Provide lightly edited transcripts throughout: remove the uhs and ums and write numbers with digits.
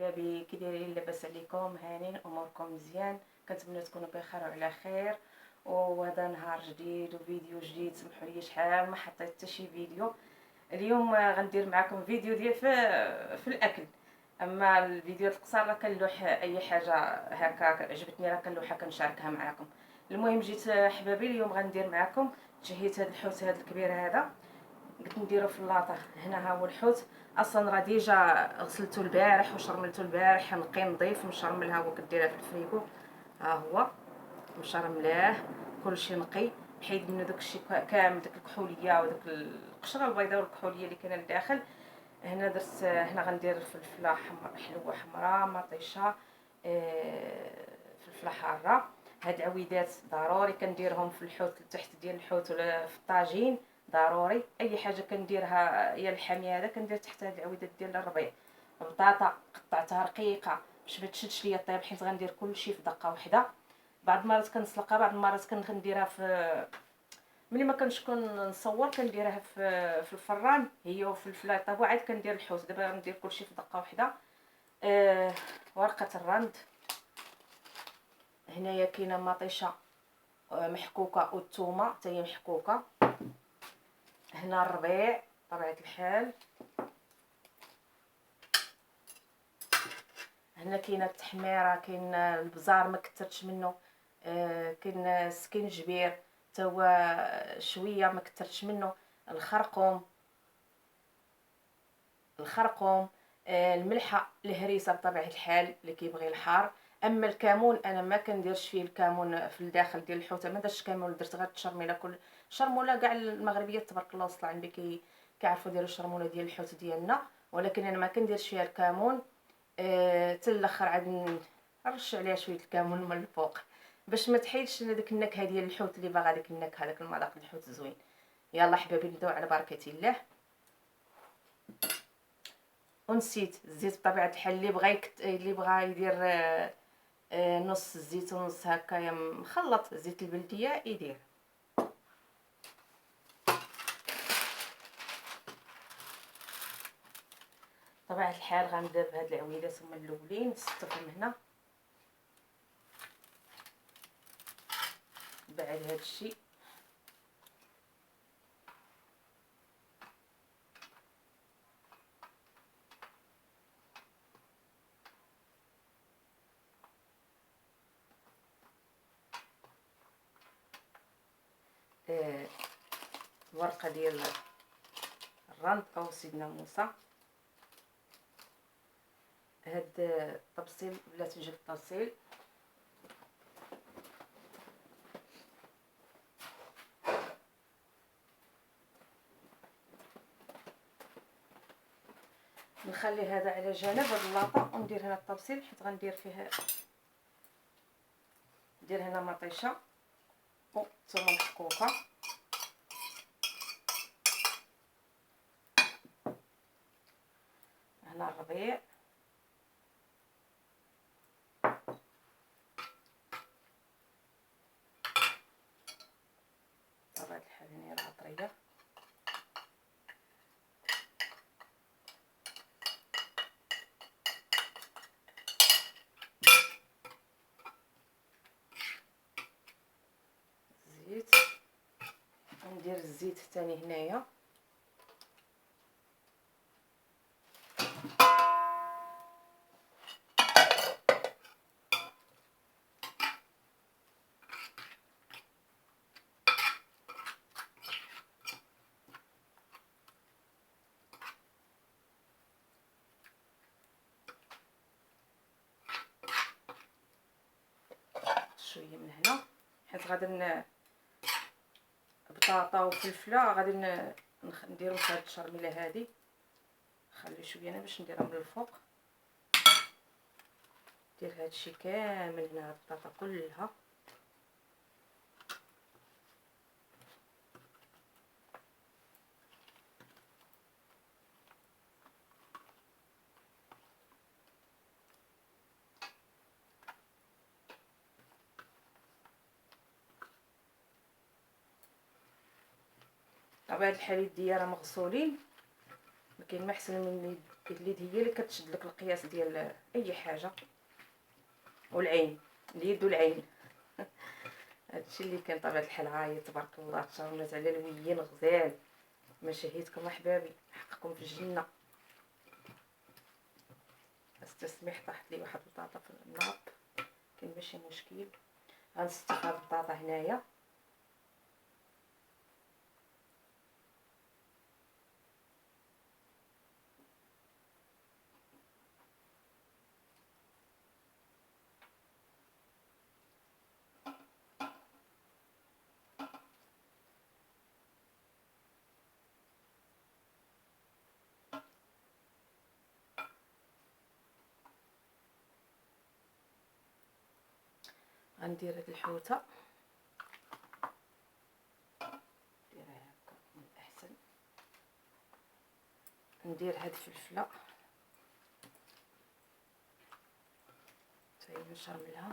احبابي، كي دايرين؟ لاباس عليكم؟ هانين؟ اموركم مزيان؟ كنتمنى تكونوا بخير وعلى خير. وهذا نهار جديد وفيديو جديد. سمحوا لي شحال ما حطيت حتى شي فيديو. اليوم غندير معكم فيديو ديال في الاكل. اما الفيديوهات القصار راه كنلوح اي حاجه هكا عجبتني راه كنلوحها كنشاركها معكم. المهم جيت احبابي اليوم غندير معكم تشهيت هذا الحوت هذا الكبير هذا. قلت نديرو في اللاطه. هنا ها هو الحوت اصلا راه ديجا غسلته البارح وشرملته البارح، نقي نظيف مشرمل. ها هو كديرها في الفريكو، ها هو مشرملاه كلشي نقي، حيد منه داكشي كامل، داك الكحوليه وداك القشره البيضاء والكحوليه اللي كاينه لداخل. هنا درت، هنا غندير فلفله حلوه حمراء مطيشه، فلفله حاره. هاد العويدات ضروري كنديرهم في الحوت تحت ديال الحوت ولا في الطاجين، ضروري. اي حاجه كنديرها هي الحاميه هذا كندير تحت هاد العويدات ديال الربيع. بطاطا قطعتها رقيقه باش ما تشدش ليا الطيب، حيت غندير كلشي في دقه واحده. بعض المرات كنسلقها، بعض المرات كنديرها في ملي ما كنشكون نصور كنديرها في الفران هي وفلفله طابو، عاد كندير الحوت. دابا غندير كلشي في دقه واحده. ورقه الرند. هنايا كاينه مطيشه محكوكه والثومه حتى هي محكوكه. هنا الربيع طبيعه الحال. هنا كاينه التحميره، كاين البزار ما كثرتش منه، كاين سكينجبير حتى هو شويه ما كثرتش منه، الخرقوم الملحه، الهريسه بطبيعه الحال اللي كيبغي الحار. اما الكمون انا ما كنديرش فيه الكمون في الداخل ديال الحوته، ما درتش كمون، درت غير التشرميله. كل شرموله كاع المغربيات تبارك الله وصل عندي كيعرفوا يديروا الشرموله ديال الحوت ديالنا، ولكن انا ما كنديرش فيها الكمون. حتى الاخر عاد نرش عليها شويه الكمون من الفوق باش ما تحيدش ديك النكهه ديال الحوت اللي باغا ديك النكهه، داك المذاق ديال الحوت زوين. يلا حبابي نبداو على بركه الله. ونسيت الزيت بطبيعه الحال، اللي بغى يدير نص الزيت ونص هكايا مخلط زيت البلديه يدير. بطبيعه الحال غنبدا بهاد العويدات هما الاولين، نستفهم هنا. بعد هاد الشيء ورقه ديال الرند او سيدنا موسى. هاد الطبسيل بلاتي نجيب الطبسيل. نخلي هذا على جنب، هاد اللاطه، وندير هنا الطبسيل حيت غندير فيه، ندير هنا مطيشه وثومه محكوكه. هنا الربيع، طبيعة الحال هنا راه طريه. الزيت، ندير الزيت الثاني هنايا. شويه من هنا حيت غادي بطاطا وفلفله غادي نديرو في هاد الشرميله هادي. نخلي شويه انا باش نديرها من الفوق. ندير هادشي كامل هنا، هاد البطاطا كلها. طبيعة الحال يديا راه مغسولين، ما كاين ما احسن من اليد، هي اللي كتشد لك القياس ديال اي حاجه، والعين، اليد والعين. هادشي اللي كان طبيعه الحال. هاهي تبارك الله تشاورنات على الوين غزال. ما شهيتكم احبابي، حقكم في الجنه. استسمح طاحت لي واحد البطاطا في النار، كاين ماشي مشكل. غنستف هاد البطاطا هنايا. غندير هاد الحوته، نديرها هكا من الاحسن. ندير هاد الفلفله حتى هي نشرملها.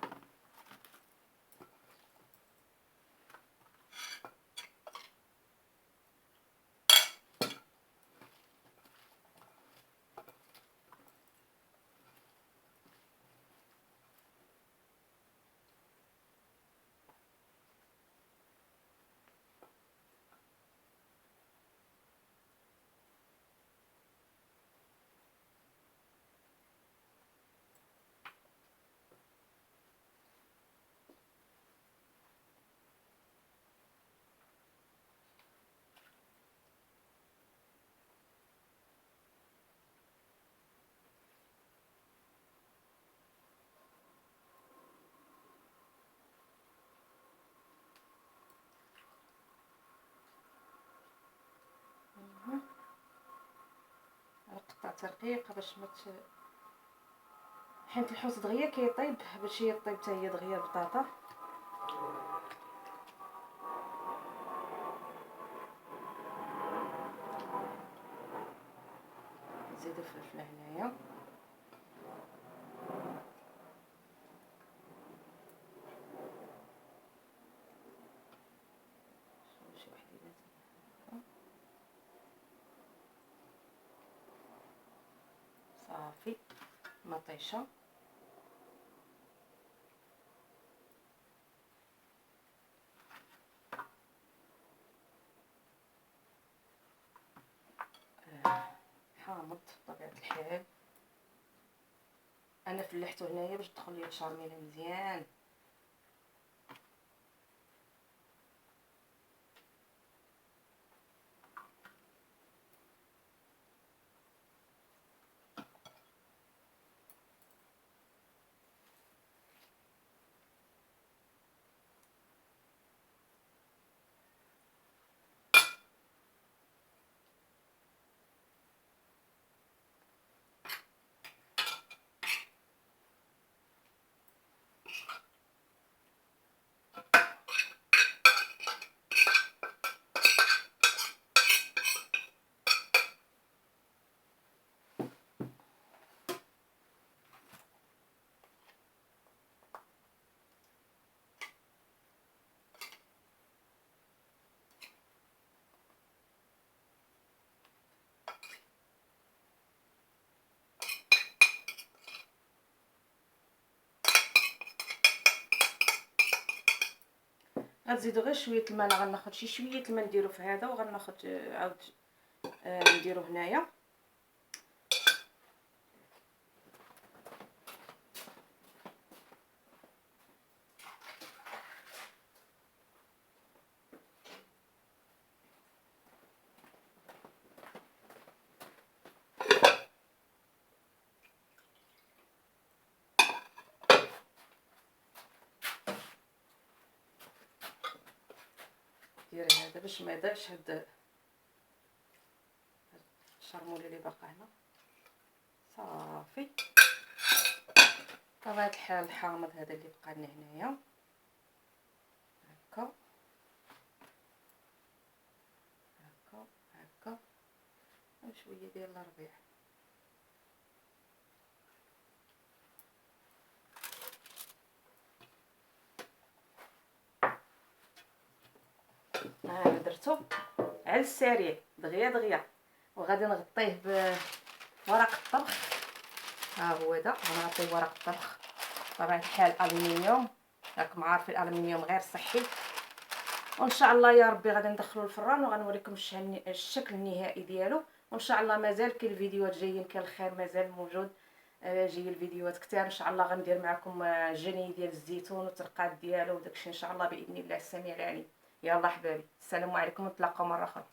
قطعت رقيقه باش ما حيت الحوت دغيا كيطيب، باش هي طيب حتى هي دغيا البطاطا. نزيد الفلفل هنايا، شي وحدينات صافي مطيشه. حامض بطبيعه الحال، انا فلحته هنايا باش تدخل لي الشارميله مزيان. غتزيدو غير شويه الماء. انا غناخد شي شويه الماء نديرو في هذا، وغناخد عاود نديرو هنايا. دير هذا باش ما يضيعش هاد الشرموله اللي باقا هنا. صافي بطبيعه الحال الحامض هذا اللي بقى لنا هنايا هكا هكا هكا، وشويه ديال الربيع. درتو على السريع دغيا دغيا، وغادي نغطيه بورق الطبخ. ها هو دا غنغطيه ورق الطبخ بطبيعه الحال الومنيوم، راكم عارفين الالومنيوم غير صحي. وان شاء الله يا ربي غادي ندخلو الفران وغنوريكم الشكل النهائي ديالو. وان شاء الله مازال كاين الفيديوهات جايين، كاين الخير مازال موجود، جاي الفيديوهات كثار ان شاء الله. غندير معكم جني ديال الزيتون والترقات ديالو وداكشي ان شاء الله باذن الله السميع العليم. يلا حبايبي، السلام عليكم، نتلاقاو مره اخرى.